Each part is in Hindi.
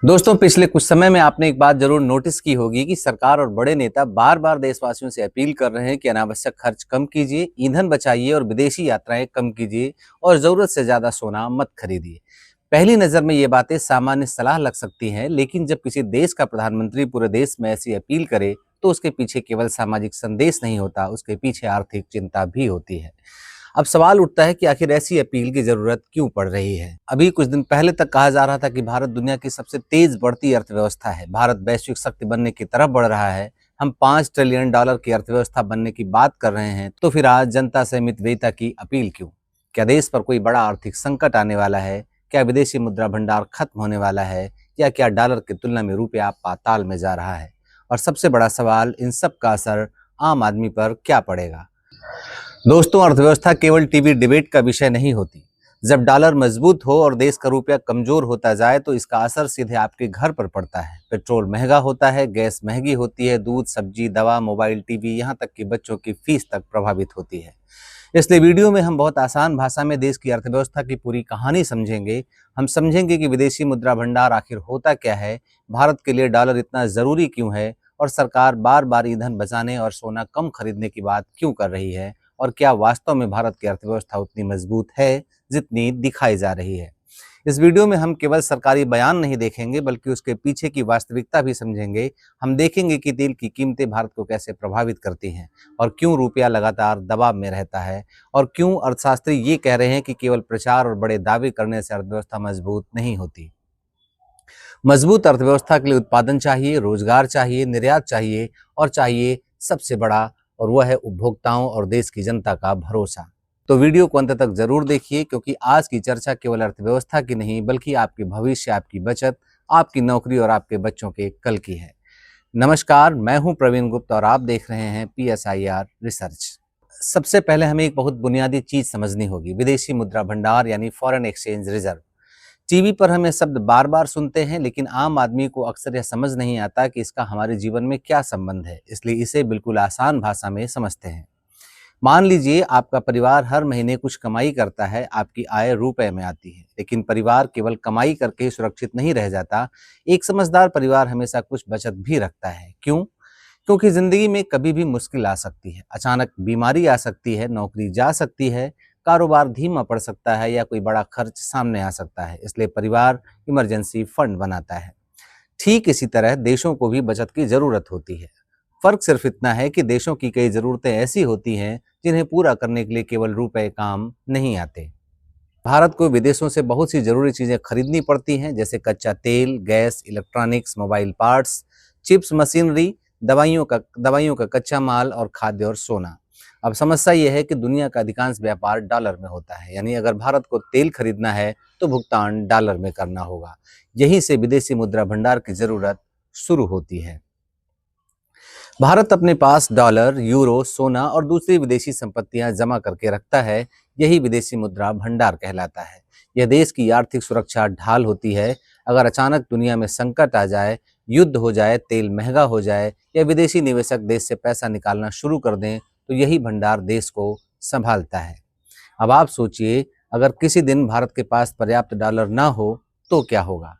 दोस्तों, पिछले कुछ समय में आपने एक बात जरूर नोटिस की होगी कि सरकार और बड़े नेता बार बार देशवासियों से अपील कर रहे हैं कि अनावश्यक खर्च कम कीजिए, ईंधन बचाइए और विदेशी यात्राएं कम कीजिए और जरूरत से ज्यादा सोना मत खरीदिए। पहली नजर में ये बातें सामान्य सलाह लग सकती हैं, लेकिन जब किसी देश का प्रधानमंत्री पूरे देश में ऐसी अपील करे तो उसके पीछे केवल सामाजिक संदेश नहीं होता, उसके पीछे आर्थिक चिंता भी होती है। अब सवाल उठता है कि आखिर ऐसी अपील की जरूरत क्यों पड़ रही है। अभी कुछ दिन पहले तक कहा जा रहा था कि भारत दुनिया की सबसे तेज बढ़ती अर्थव्यवस्था है, भारत वैश्विक शक्ति बनने की तरफ बढ़ रहा है, हम $5 ट्रिलियन की अर्थव्यवस्था बनने की बात कर रहे हैं। तो फिर आज जनता से मितव्ययिता की अपील क्यों? क्या देश पर कोई बड़ा आर्थिक संकट आने वाला है? क्या विदेशी मुद्रा भंडार खत्म होने वाला है? या क्या डॉलर की तुलना में रुपया पाताल में जा रहा है? और सबसे बड़ा सवाल, इन सब का असर आम आदमी पर क्या पड़ेगा? दोस्तों, अर्थव्यवस्था केवल टीवी डिबेट का विषय नहीं होती। जब डॉलर मजबूत हो और देश का रुपया कमजोर होता जाए तो इसका असर सीधे आपके घर पर पड़ता है। पेट्रोल महंगा होता है, गैस महंगी होती है, दूध, सब्जी, दवा, मोबाइल, टीवी, यहाँ तक कि बच्चों की फीस तक प्रभावित होती है। इसलिए वीडियो में हम बहुत आसान भाषा में देश की अर्थव्यवस्था की पूरी कहानी समझेंगे। हम समझेंगे कि विदेशी मुद्रा भंडार आखिर होता क्या है, भारत के लिए डॉलर इतना जरूरी क्यों है, और सरकार बार बार ईंधन बचाने और सोना कम खरीदने की बात क्यों कर रही है, और क्या वास्तव में भारत की अर्थव्यवस्था उतनी मजबूत है जितनी दिखाई जा रही है। इस वीडियो में हम केवल सरकारी बयान नहीं देखेंगे, बल्कि उसके पीछे की वास्तविकता भी समझेंगे। हम देखेंगे कि तेल की कीमतें भारत को कैसे प्रभावित करती हैं, और क्यों रुपया लगातार दबाव में रहता है, और क्यों अर्थशास्त्री ये कह रहे हैं कि केवल प्रचार और बड़े दावे करने से अर्थव्यवस्था मजबूत नहीं होती। मजबूत अर्थव्यवस्था के लिए उत्पादन चाहिए, रोजगार चाहिए, निर्यात चाहिए, और चाहिए सबसे बड़ा, और वह है उपभोक्ताओं और देश की जनता का भरोसा। तो वीडियो को अंत तक जरूर देखिए, क्योंकि आज की चर्चा केवल अर्थव्यवस्था की नहीं, बल्कि आपके भविष्य, आपकी बचत, आपकी नौकरी और आपके बच्चों के कल की है। नमस्कार, मैं हूं प्रवीण गुप्ता और आप देख रहे हैं PSIR रिसर्च। सबसे पहले हमें एक बहुत बुनियादी चीज समझनी होगी, विदेशी मुद्रा भंडार यानी फॉरेन एक्सचेंज रिजर्व। टीवी पर हम ये शब्द बार बार सुनते हैं, लेकिन आम आदमी को अक्सर यह समझ नहीं आता कि इसका हमारे जीवन में क्या संबंध है। इसलिए इसे बिल्कुल आसान भाषा में समझते हैं। मान लीजिए आपका परिवार हर महीने कुछ कमाई करता है, आपकी आय रुपए में आती है, लेकिन परिवार केवल कमाई करके ही सुरक्षित नहीं रह जाता। एक समझदार परिवार हमेशा कुछ बचत भी रखता है। क्यों? क्योंकि जिंदगी में कभी भी मुश्किल आ सकती है, अचानक बीमारी आ सकती है, नौकरी जा सकती है, कारोबार धीमा पड़ सकता है, या कोई बड़ा खर्च सामने आ सकता है। इसलिए परिवार इमरजेंसी फंड बनाता है। ठीक इसी तरह देशों को भी बचत की जरूरत होती है। फर्क सिर्फ इतना है कि देशों की कई जरूरतें ऐसी होती हैं जिन्हें पूरा करने के लिए केवल रुपए काम नहीं आते। भारत को विदेशों से बहुत सी जरूरी चीजें खरीदनी पड़ती हैं, जैसे कच्चा तेल, gas, electronics, mobile parts, chips, machinery, दवाइयों का कच्चा माल, और खाद्य और सोना। अब समस्या यह है कि दुनिया का अधिकांश व्यापार डॉलर में होता है, यानी अगर भारत को तेल खरीदना है तो भुगतान डॉलर में करना होगा। यहीं से विदेशी मुद्रा भंडार की जरूरत शुरू होती है। भारत अपने पास डॉलर, यूरो, सोना और दूसरी विदेशी संपत्तियां जमा करके रखता है। यही विदेशी मुद्रा भंडार कहलाता है। यह देश की आर्थिक सुरक्षा ढाल होती है। अगर अचानक दुनिया में संकट आ जाए, युद्ध हो जाए, तेल महंगा हो जाए, या विदेशी निवेशक देश से पैसा निकालना शुरू कर दें, तो यही भंडार देश को संभालता है। अब आप सोचिए, अगर किसी दिन भारत के पास पर्याप्त डॉलर ना हो तो क्या होगा?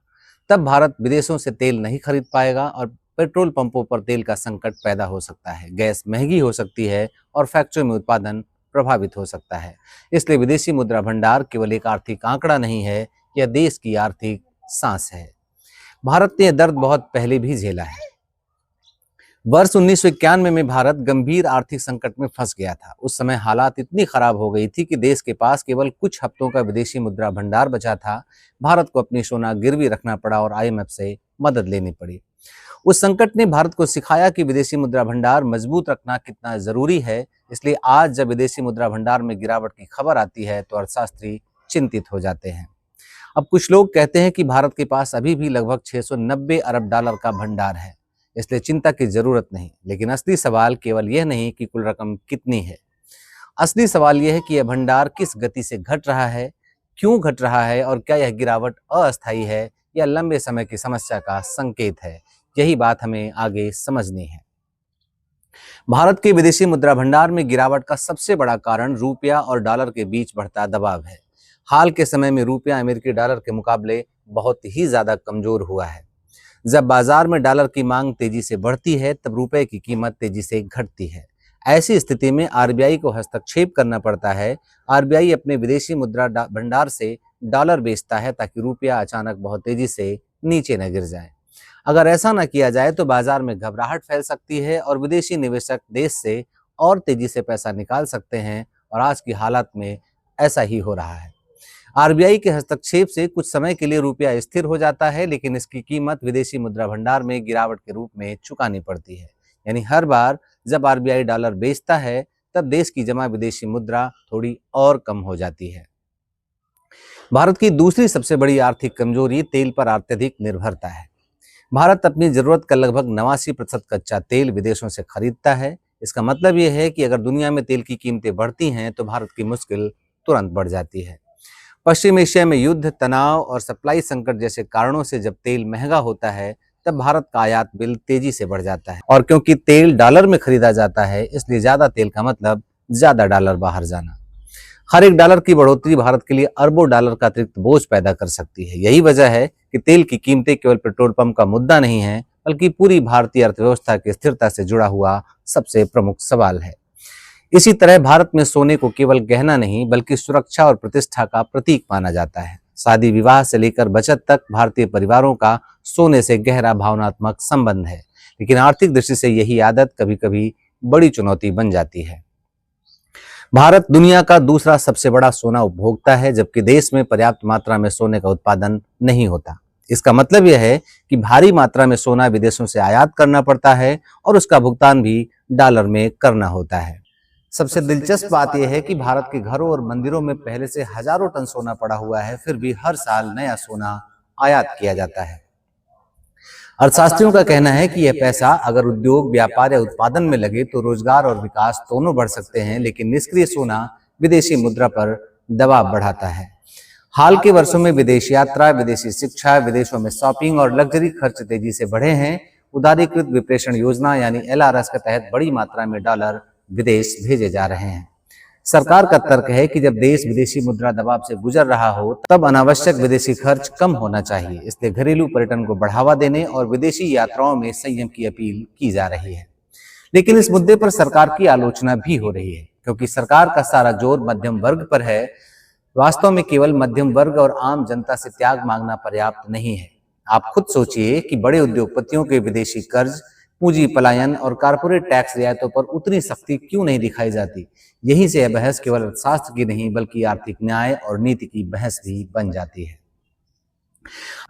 तब भारत विदेशों से तेल नहीं खरीद पाएगा, और पेट्रोल पंपों पर तेल का संकट पैदा हो सकता है, गैस महंगी हो सकती है, और फैक्ट्रियों में उत्पादन प्रभावित हो सकता है। इसलिए विदेशी मुद्रा भंडार केवल एक आर्थिक आंकड़ा नहीं है, यह देश की आर्थिक सांस है। भारत ने यह दर्द बहुत पहले भी झेला है। वर्ष 1991 में भारत गंभीर आर्थिक संकट में फंस गया था। उस समय हालात इतनी खराब हो गई थी कि देश के पास केवल कुछ हफ्तों का विदेशी मुद्रा भंडार बचा था। भारत को अपनी सोना गिरवी रखना पड़ा और IMF से मदद लेनी पड़ी। उस संकट ने भारत को सिखाया कि विदेशी मुद्रा भंडार मजबूत रखना कितना जरूरी है। इसलिए आज जब विदेशी मुद्रा भंडार में गिरावट की खबर आती है तो अर्थशास्त्री चिंतित हो जाते हैं। अब कुछ लोग कहते हैं कि भारत के पास अभी भी लगभग 690 अरब डॉलर का भंडार है, इसलिए चिंता की जरूरत नहीं। लेकिन असली सवाल केवल यह नहीं कि कुल रकम कितनी है। असली सवाल यह है कि यह भंडार किस गति से घट रहा है, क्यों घट रहा है, और क्या यह गिरावट अस्थायी है या लंबे समय की समस्या का संकेत है। यही बात हमें आगे समझनी है। भारत के विदेशी मुद्रा भंडार में गिरावट का सबसे बड़ा कारण रुपया और डॉलर के बीच बढ़ता दबाव है। हाल के समय में रुपया अमेरिकी डॉलर के मुकाबले बहुत ही ज्यादा कमजोर हुआ है। जब बाजार में डॉलर की मांग तेजी से बढ़ती है तब रुपए की कीमत तेजी से घटती है। ऐसी स्थिति में आरबीआई को हस्तक्षेप करना पड़ता है। आरबीआई अपने विदेशी मुद्रा भंडार से डॉलर बेचता है ताकि रुपया अचानक बहुत तेजी से नीचे न गिर जाए। अगर ऐसा न किया जाए तो बाजार में घबराहट फैल सकती है और विदेशी निवेशक देश से और तेजी से पैसा निकाल सकते हैं, और आज की हालत में ऐसा ही हो रहा है। आरबीआई के हस्तक्षेप से कुछ समय के लिए रुपया स्थिर हो जाता है, लेकिन इसकी कीमत विदेशी मुद्रा भंडार में गिरावट के रूप में चुकानी पड़ती है। यानी हर बार जब आरबीआई डॉलर बेचता है तब देश की जमा विदेशी मुद्रा थोड़ी और कम हो जाती है। भारत की दूसरी सबसे बड़ी आर्थिक कमजोरी तेल पर अत्यधिक निर्भरता है। भारत अपनी जरूरत का लगभग 89% कच्चा तेल विदेशों से खरीदता है। इसका मतलब यह है कि अगर दुनिया में तेल की कीमतें बढ़ती हैं तो भारत की मुश्किल तुरंत बढ़ जाती है। पश्चिम एशिया में युद्ध, तनाव और सप्लाई संकट जैसे कारणों से जब तेल महंगा होता है तब भारत का आयात बिल तेजी से बढ़ जाता है, और क्योंकि तेल डॉलर में खरीदा जाता है इसलिए ज्यादा तेल का मतलब ज्यादा डॉलर बाहर जाना। हर एक डॉलर की बढ़ोतरी भारत के लिए अरबों डॉलर का अतिरिक्त बोझ पैदा कर सकती है। यही वजह है कि तेल की कीमतें केवल पेट्रोल पंप का मुद्दा नहीं है, बल्कि पूरी भारतीय अर्थव्यवस्था की स्थिरता से जुड़ा हुआ सबसे प्रमुख सवाल है। इसी तरह भारत में सोने को केवल गहना नहीं बल्कि सुरक्षा और प्रतिष्ठा का प्रतीक माना जाता है। शादी विवाह से लेकर बचत तक भारतीय परिवारों का सोने से गहरा भावनात्मक संबंध है, लेकिन आर्थिक दृष्टि से यही आदत कभी कभी बड़ी चुनौती बन जाती है। भारत दुनिया का दूसरा सबसे बड़ा सोना उपभोक्ता है, जबकि देश में पर्याप्त मात्रा में सोने का उत्पादन नहीं होता। इसका मतलब यह है कि भारी मात्रा में सोना विदेशों से आयात करना पड़ता है और उसका भुगतान भी डॉलर में करना होता है। सबसे दिलचस्प बात यह है कि भारत के घरों और मंदिरों में पहले से हजारों टन सोना पड़ा हुआ है, फिर भी हर साल नया सोना आयात किया जाता है। अर्थशास्त्रियों का कहना है कि यह पैसा अगर उद्योग, व्यापार या उत्पादन में लगे तो रोजगार और विकास दोनों बढ़ सकते हैं, लेकिन निष्क्रिय सोना विदेशी मुद्रा पर दबाव बढ़ाता है। हाल के वर्षों में विदेश यात्रा, विदेशी शिक्षा, विदेशों में शॉपिंग और लग्जरी खर्च तेजी से बढ़े हैं। उदारीकृत विप्रेषण योजना यानी एलआरएस के तहत बड़ी मात्रा में डॉलर विदेश भेजे जा रहे हैं। सरकार का तर्क है कि जब देश विदेशी मुद्रा दबाव से गुजर रहा हो तब अनावश्यक विदेशी खर्च कम होना चाहिए, इसलिए घरेलू पर्यटन को बढ़ावा देने और विदेशी यात्राओं में संयम की अपील की जा रही है। लेकिन इस मुद्दे पर सरकार की आलोचना भी हो रही है, क्योंकि सरकार का सारा जोर मध्यम वर्ग पर है। वास्तव में केवल मध्यम वर्ग और आम जनता से त्याग मांगना पर्याप्त नहीं है। आप खुद सोचिए कि बड़े उद्योगपतियों के विदेशी कर्ज, पूंजी पलायन और कारपोरेट टैक्स रियायतों पर उतनी सख्ती क्यों नहीं दिखाई जाती। यहीं से यह बहस केवल अर्थशास्त्र की नहीं बल्कि आर्थिक न्याय और नीति की बहस भी बन जाती है।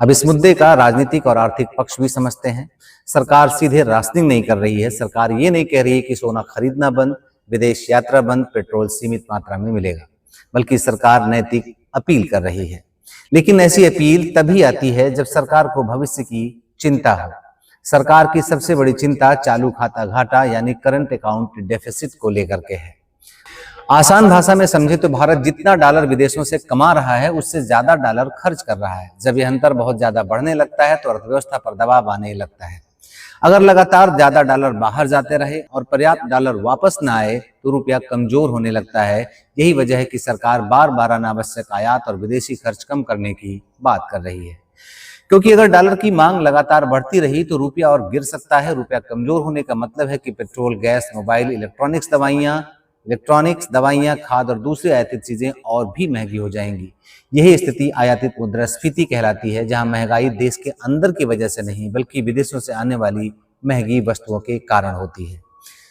अब इस मुद्दे का राजनीतिक और आर्थिक पक्ष भी समझते हैं। सरकार सीधे राशनिंग नहीं कर रही है। सरकार ये नहीं कह रही है कि सोना खरीदना बंद, विदेश यात्रा बंद, पेट्रोल सीमित मात्रा में मिलेगा, बल्कि सरकार नैतिक अपील कर रही है। लेकिन ऐसी अपील तभी आती है जब सरकार को भविष्य की चिंता हो। सरकार की सबसे बड़ी चिंता चालू खाता घाटा यानी करंट अकाउंट डेफिसिट को लेकर के है। आसान भाषा में समझे तो भारत जितना डॉलर विदेशों से कमा रहा है उससे ज्यादा डॉलर खर्च कर रहा है। जब यह अंतर बहुत ज्यादा बढ़ने लगता है तो अर्थव्यवस्था पर दबाव आने लगता है। अगर लगातार ज्यादा डॉलर बाहर जाते रहे और पर्याप्त डॉलर वापस न आए तो रुपया कमजोर होने लगता है। यही वजह है कि सरकार बार बार अनावश्यक आयात और विदेशी खर्च कम करने की बात कर रही है, क्योंकि अगर डॉलर की मांग लगातार बढ़ती रही तो रुपया और गिर सकता है। रुपया कमजोर होने का मतलब है कि पेट्रोल, गैस, मोबाइल, इलेक्ट्रॉनिक्स दवाइयां, खाद और दूसरी आयातित चीजें और भी महंगी हो जाएंगी। यही स्थिति आयातित मुद्रास्फीति कहलाती है, जहां महंगाई देश के अंदर की वजह से नहीं बल्कि विदेशों से आने वाली महंगी वस्तुओं के कारण होती है।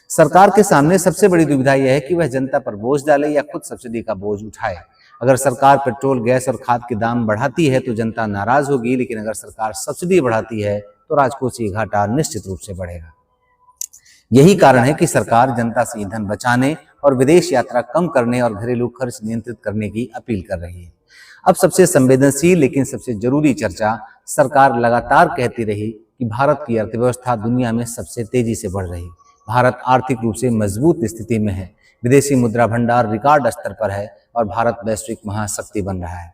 सरकार के सामने सबसे बड़ी दुविधा यह है कि वह जनता पर बोझ डाले या खुद सब्सिडी का बोझ उठाए। अगर सरकार पेट्रोल, गैस और खाद के दाम बढ़ाती है तो जनता नाराज होगी, लेकिन अगर सरकार सब्सिडी बढ़ाती है तो राजकोषीय घाटा निश्चित रूप से बढ़ेगा। यही कारण है कि सरकार जनता से ईंधन बचाने और विदेश यात्रा कम करने और घरेलू खर्च नियंत्रित करने की अपील कर रही है। अब सबसे संवेदनशील लेकिन सबसे जरूरी चर्चा, सरकार लगातार कहती रही कि भारत की अर्थव्यवस्था दुनिया में सबसे तेजी से बढ़ रही। भारत आर्थिक रूप से मजबूत स्थिति में है, विदेशी मुद्रा भंडार रिकॉर्ड स्तर पर है और भारत वैश्विक महाशक्ति बन रहा है।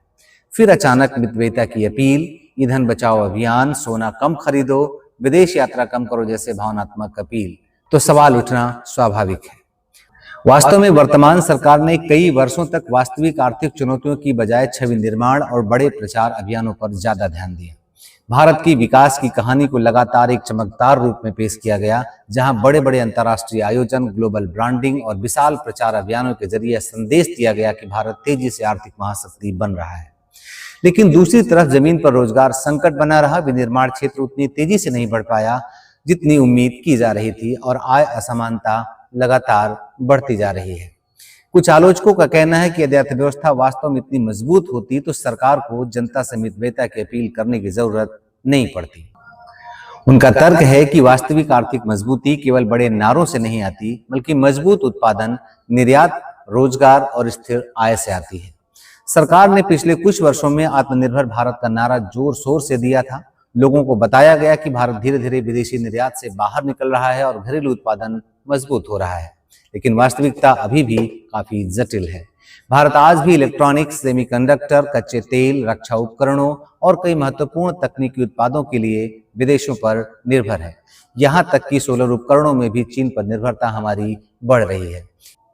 फिर अचानक मितव्ययिता की अपील, ईंधन बचाओ अभियान, सोना कम खरीदो, विदेश यात्रा कम करो जैसे भावनात्मक अपील, तो सवाल उठना स्वाभाविक है। वास्तव में वर्तमान सरकार ने कई वर्षों तक वास्तविक आर्थिक चुनौतियों की बजाय छवि निर्माण और बड़े प्रचार अभियानों पर ज्यादा ध्यान दिया। भारत की विकास की कहानी को लगातार एक चमकदार रूप में पेश किया गया, जहां बड़े बड़े अंतर्राष्ट्रीय आयोजन, ग्लोबल ब्रांडिंग और विशाल प्रचार अभियानों के जरिए संदेश दिया गया कि भारत तेजी से आर्थिक महाशक्ति बन रहा है। लेकिन दूसरी तरफ जमीन पर रोजगार संकट बना रहा। विनिर्माण क्षेत्र उतनी तेजी से नहीं बढ़ पाया जितनी उम्मीद की जा रही थी और आय असमानता लगातार बढ़ती जा रही है। कुछ आलोचकों का कहना है कि यदि अर्थव्यवस्था वास्तव में इतनी मजबूत होती तो सरकार को जनता से मितव्ययता की अपील करने की जरूरत नहीं पड़ती। उनका तर्क है कि वास्तविक आर्थिक मजबूती केवल बड़े नारों से नहीं आती, बल्कि मजबूत उत्पादन, निर्यात, रोजगार और स्थिर आय से आती है। सरकार ने पिछले कुछ वर्षों में आत्मनिर्भर भारत का नारा जोर शोर से दिया था। लोगों को बताया गया कि भारत धीरे धीरे विदेशी निर्यात से बाहर निकल रहा है और घरेलू उत्पादन मजबूत हो रहा है। लेकिन वास्तविकता अभी भी काफी जटिल है। भारत आज भी इलेक्ट्रॉनिक्स, सेमीकंडक्टर, कच्चे तेल, रक्षा उपकरणों और कई महत्वपूर्ण तकनीकी उत्पादों के लिए विदेशों पर निर्भर है। यहाँ तक कि सोलर उपकरणों में भी चीन पर निर्भरता हमारी बढ़ रही है।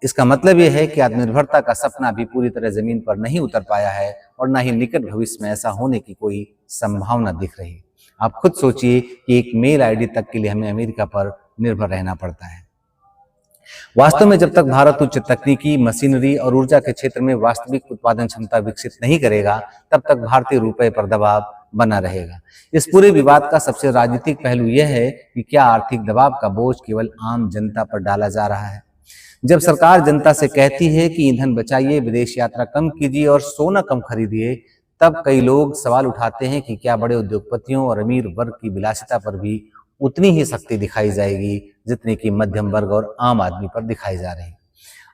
इसका मतलब यह है कि आत्मनिर्भरता का सपना भी पूरी तरह जमीन पर नहीं उतर पाया है और न ही निकट भविष्य में ऐसा होने की कोई संभावना दिख रही। आप खुद सोचिए कि एक मेल आईडी तक के लिए हमें अमेरिका पर निर्भर रहना पड़ता है। वास्तव में जब तक भारत उच्च तकनीकी, मशीनरी और ऊर्जा के क्षेत्र में वास्तविक उत्पादन क्षमता विकसित नहीं करेगा, तब तक भारतीय रुपए पर दबाव बना रहेगा। इस पूरे विवाद का सबसे राजनीतिक पहलू यह है कि क्या आर्थिक दबाव का बोझ केवल आम जनता पर डाला जा रहा है। जब सरकार जनता से कहती है कि ईंधन बचाइए, विदेश यात्रा कम कीजिए और सोना कम खरीदिए, तब कई लोग सवाल उठाते हैं कि क्या बड़े उद्योगपतियों और अमीर वर्ग की विलासिता पर भी उतनी ही सख्ती दिखाई जाएगी जितनी कि मध्यम वर्ग और आम आदमी पर दिखाई जा रही।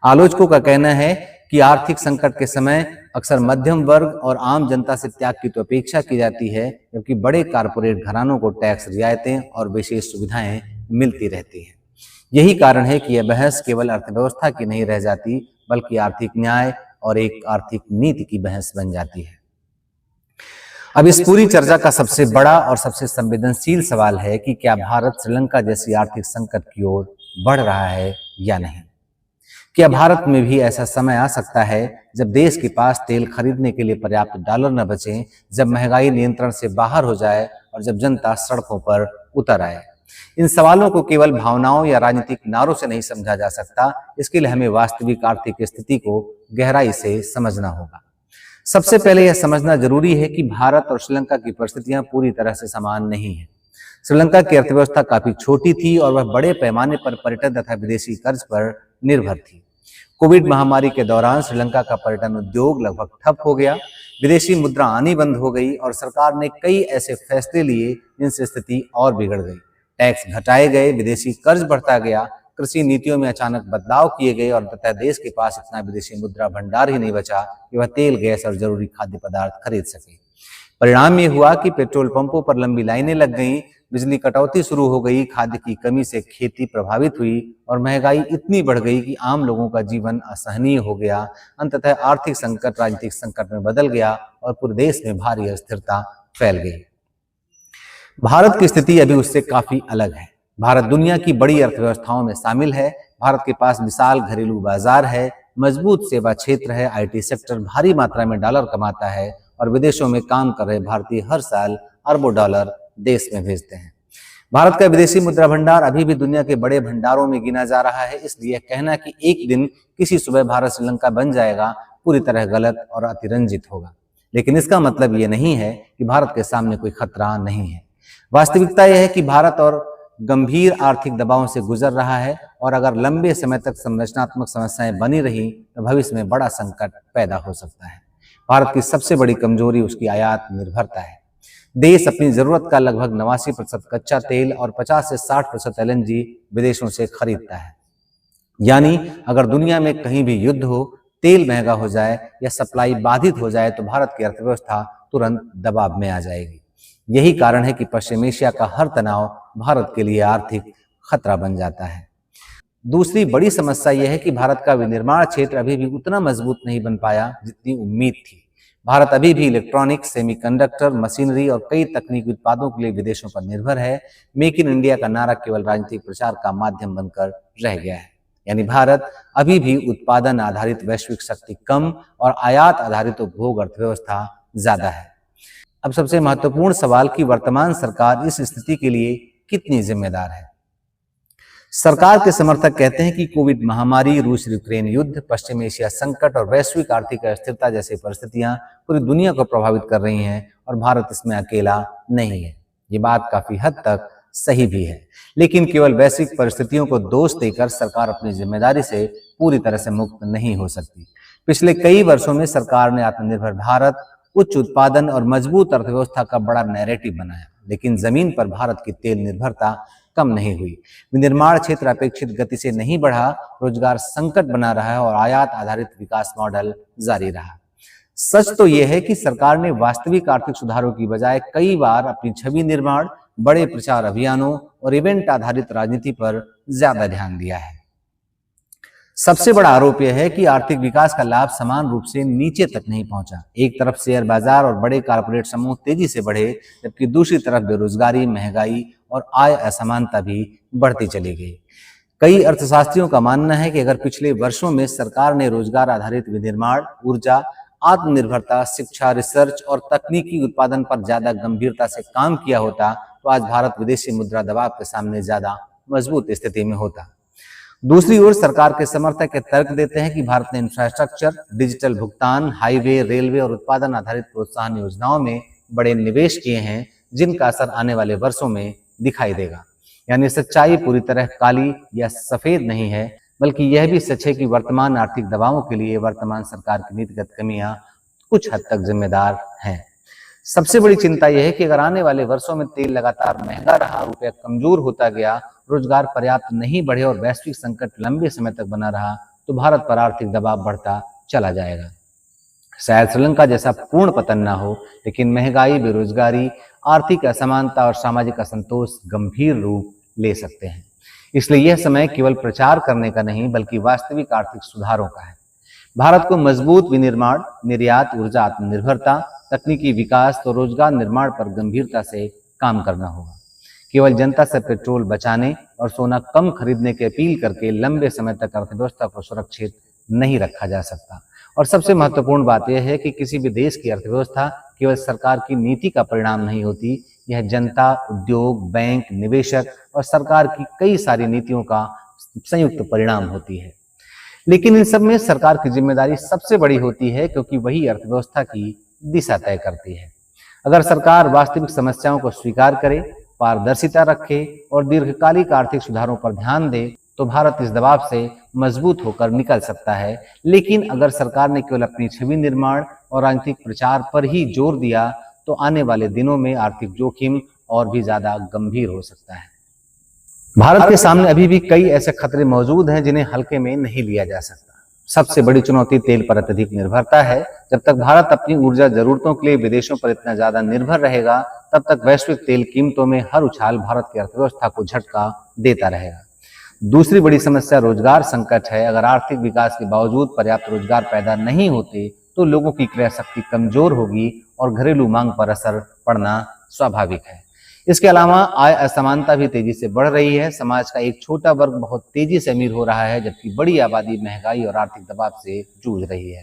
आलोचकों का कहना है कि आर्थिक संकट के समय अक्सर मध्यम वर्ग और आम जनता से त्याग की तो अपेक्षा की जाती है, जबकि बड़े कारपोरेट घरानों को टैक्स रियायतें और विशेष सुविधाएं मिलती रहती हैं। यही कारण है कि यह बहस केवल अर्थव्यवस्था की नहीं रह जाती, बल्कि आर्थिक न्याय और एक आर्थिक नीति की बहस बन जाती है। अब इस पूरी चर्चा का सबसे बड़ा और सबसे संवेदनशील सवाल है कि क्या भारत श्रीलंका जैसी आर्थिक संकट की ओर बढ़ रहा है या नहीं। क्या भारत में भी ऐसा समय आ सकता है जब देश के पास तेल खरीदने के लिए पर्याप्त डॉलर न बचे, जब महंगाई नियंत्रण से बाहर हो जाए और जब जनता सड़कों पर उतर आए। इन सवालों को केवल भावनाओं या राजनीतिक नारों से नहीं समझा जा सकता। इसके लिए हमें वास्तविक आर्थिक स्थिति को गहराई से समझना होगा। सबसे पहले यह समझना जरूरी है कि भारत और श्रीलंका की परिस्थितियां पूरी तरह से समान नहीं है। श्रीलंका की अर्थव्यवस्था काफी छोटी थी और वह बड़े पैमाने पर पर्यटन तथा विदेशी कर्ज पर निर्भर थी। कोविड महामारी के दौरान श्रीलंका का पर्यटन उद्योग लगभग ठप हो गया, विदेशी मुद्रा आनी बंद हो गई और सरकार ने कई ऐसे फैसले लिए जिनसे स्थिति और बिगड़ गई। टैक्स घटाए गए, विदेशी कर्ज बढ़ता गया, कृषि नीतियों में अचानक बदलाव किए गए और तथा देश के पास इतना विदेशी मुद्रा भंडार ही नहीं बचा कि वह तेल, गैस और जरूरी खाद्य पदार्थ खरीद सके। परिणाम ये हुआ कि पेट्रोल पंपों पर लंबी लाइनें लग गईं, बिजली कटौती शुरू हो गई, खाद्य की कमी से खेती प्रभावित हुई और महंगाई इतनी बढ़ गई कि आम लोगों का जीवन असहनीय हो गया। अंततः आर्थिक संकट राजनीतिक संकट में बदल गया और पूरे देश में भारी अस्थिरता फैल गई। भारत की स्थिति अभी उससे काफी अलग है। भारत दुनिया की बड़ी अर्थव्यवस्थाओं में शामिल है। भारत के पास विशाल घरेलू बाजार है, मजबूत सेवा क्षेत्र है, आईटी सेक्टर भारी मात्रा में डॉलर कमाता है और विदेशों में काम कर रहे भारतीय हर साल अरबों डॉलर देश में भेजते हैं। भारत का विदेशी मुद्रा भंडार अभी भी दुनिया के बड़े भंडारों में गिना जा रहा है। इसलिए कहना कि एक दिन किसी सुबह भारत श्रीलंका बन जाएगा पूरी तरह गलत और अतिरंजित होगा। लेकिन इसका मतलब ये नहीं है कि भारत के सामने कोई खतरा नहीं है। वास्तविकता यह है कि भारत और गंभीर आर्थिक दबावों से गुजर रहा है और अगर लंबे समय तक संरचनात्मक समस्याएं बनी रही तो भविष्य में बड़ा संकट पैदा हो सकता है। भारत की सबसे बड़ी कमजोरी उसकी आयात निर्भरता है। देश अपनी जरूरत का लगभग 89% कच्चा तेल और 50 से 60% एलएनजी विदेशों से खरीदता है। यानी अगर दुनिया में कहीं भी युद्ध हो, तेल महंगा हो जाए या सप्लाई बाधित हो जाए तो भारत की अर्थव्यवस्था तुरंत दबाव में आ जाएगी। यही कारण है कि पश्चिम एशिया का हर तनाव भारत के लिए आर्थिक खतरा बन जाता है। दूसरी बड़ी समस्या यह है कि भारत का विनिर्माण क्षेत्र अभी भी उतना मजबूत नहीं बन पाया जितनी उम्मीद थी। भारत अभी भी इलेक्ट्रॉनिक्स, सेमीकंडक्टर, मशीनरी और कई तकनीकी उत्पादों के लिए विदेशों पर निर्भर है। मेक इन इंडिया का नारा केवल राजनीतिक प्रचार का माध्यम बनकर रह गया है। यानी भारत अभी भी उत्पादन आधारित वैश्विक शक्ति कम और आयात आधारित उपभोग अर्थव्यवस्था ज्यादा है। अब सबसे महत्वपूर्ण सवाल कि वर्तमान सरकार इस स्थिति के लिए कितनी जिम्मेदार है। सरकार के समर्थक कहते हैं कि कोविड महामारी, रूस यूक्रेन युद्ध, पश्चिम एशिया संकट और वैश्विक आर्थिक अस्थिरता जैसी परिस्थितियां पूरी दुनिया को प्रभावित कर रही हैं और भारत इसमें अकेला नहीं है। ये बात काफी हद तक सही भी है, लेकिन केवल वैश्विक परिस्थितियों को दोष देकर सरकार अपनी जिम्मेदारी से पूरी तरह से मुक्त नहीं हो सकती। पिछले कई वर्षों में सरकार ने आत्मनिर्भर भारत, उच्च उत्पादन और मजबूत अर्थव्यवस्था का बड़ा नैरेटिव बनाया, लेकिन जमीन पर भारत की तेल निर्भरता कम नहीं हुई। विनिर्माण क्षेत्र अपेक्षित गति से नहीं बढ़ा, रोजगार संकट बना रहा है और आयात आधारित विकास मॉडल जारी रहा। सच तो यह है कि सरकार ने वास्तविक आर्थिक सुधारों की बजाय कई बार अपनी छवि निर्माण, बड़े प्रचार अभियानों और इवेंट आधारित राजनीति पर ज्यादा ध्यान दिया है। सबसे बड़ा आरोप यह है कि आर्थिक विकास का लाभ समान रूप से नीचे तक नहीं पहुंचा। एक तरफ शेयर बाजार और बड़े कारपोरेट समूह तेजी से बढ़े, जबकि दूसरी तरफ बेरोजगारी, महंगाई और आय असमानता भी बढ़ती चली गई। कई अर्थशास्त्रियों का मानना है कि अगर पिछले वर्षों में सरकार ने रोजगार आधारित विनिर्माण, ऊर्जा, आत्मनिर्भरता, शिक्षा, रिसर्च और तकनीकी उत्पादन पर ज्यादा गंभीरता से काम किया होता, तो आज भारत विदेशी मुद्रा दबाव के सामने ज्यादा मजबूत स्थिति में होता। दूसरी ओर सरकार के समर्थक के तर्क देते हैं कि भारत ने इंफ्रास्ट्रक्चर, डिजिटल भुगतान, हाईवे, रेलवे और उत्पादन आधारित प्रोत्साहन योजनाओं में बड़े निवेश किए हैं, जिनका असर आने वाले वर्षों में दिखाई देगा। यानी सच्चाई पूरी तरह काली या सफेद नहीं है, बल्कि यह भी सच है कि वर्तमान आर्थिक दबावों के लिए वर्तमान सरकार की नीतिगत कमियां कुछ हद तक जिम्मेदार हैं। सबसे बड़ी चिंता यह है कि अगर आने वाले वर्षों में तेल लगातार महंगा रहा, रुपया कमजोर होता गया, रोजगार पर्याप्त नहीं बढ़े और वैश्विक संकट लंबे समय तक बना रहा, तो भारत पर आर्थिक दबाव बढ़ता चला जाएगा। शायद श्रीलंका जैसा पूर्ण पतन ना हो, लेकिन महंगाई, बेरोजगारी, आर्थिक असमानता और सामाजिक असंतोष गंभीर रूप ले सकते हैं। इसलिए यह समय केवल प्रचार करने का नहीं, बल्कि वास्तविक आर्थिक सुधारों का है। भारत को मजबूत विनिर्माण, निर्यात, ऊर्जा आत्मनिर्भरता, तकनीकी विकास तो रोजगार निर्माण पर गंभीरता से काम करना होगा। केवल जनता से पेट्रोल बचाने और सोना कम खरीदने की अपील करके लंबे समय तक अर्थव्यवस्था को सुरक्षित नहीं रखा जा सकता। और सबसे महत्वपूर्ण बात यह है कि किसी भी देश की अर्थव्यवस्था केवल सरकार की नीति का परिणाम नहीं होती, यह जनता, उद्योग, बैंक, निवेशक और सरकार की कई सारी नीतियों का संयुक्त परिणाम होती है। लेकिन इन सब में सरकार की जिम्मेदारी सबसे बड़ी होती है, क्योंकि वही अर्थव्यवस्था की दिशा तय करती है। अगर सरकार वास्तविक समस्याओं को स्वीकार करे, पारदर्शिता रखे और दीर्घकालिक आर्थिक सुधारों पर ध्यान दे, तो भारत इस दबाव से मजबूत होकर निकल सकता है। लेकिन अगर सरकार ने केवल अपनी छवि निर्माण और राजनीतिक प्रचार पर ही जोर दिया, तो आने वाले दिनों में आर्थिक जोखिम और भी ज्यादा गंभीर हो सकता है। भारत के सामने अभी भी कई ऐसे खतरे मौजूद हैं जिन्हें हल्के में नहीं लिया जा सकता। सबसे बड़ी चुनौती तेल पर अत्यधिक निर्भरता है। जब तक भारत अपनी ऊर्जा जरूरतों के लिए विदेशों पर इतना ज्यादा निर्भर रहेगा, तब तक वैश्विक तेल कीमतों में हर उछाल भारत की अर्थव्यवस्था को झटका देता रहेगा। दूसरी बड़ी समस्या रोजगार संकट है। अगर आर्थिक विकास के बावजूद पर्याप्त रोजगार पैदा नहीं होते, तो लोगों की क्रय शक्ति कमजोर होगी और घरेलू मांग पर असर पड़ना स्वाभाविक है। इसके अलावा आय असमानता भी तेजी से बढ़ रही है। समाज का एक छोटा वर्ग बहुत तेजी से अमीर हो रहा है, जबकि बड़ी आबादी महंगाई और आर्थिक दबाव से जूझ रही है।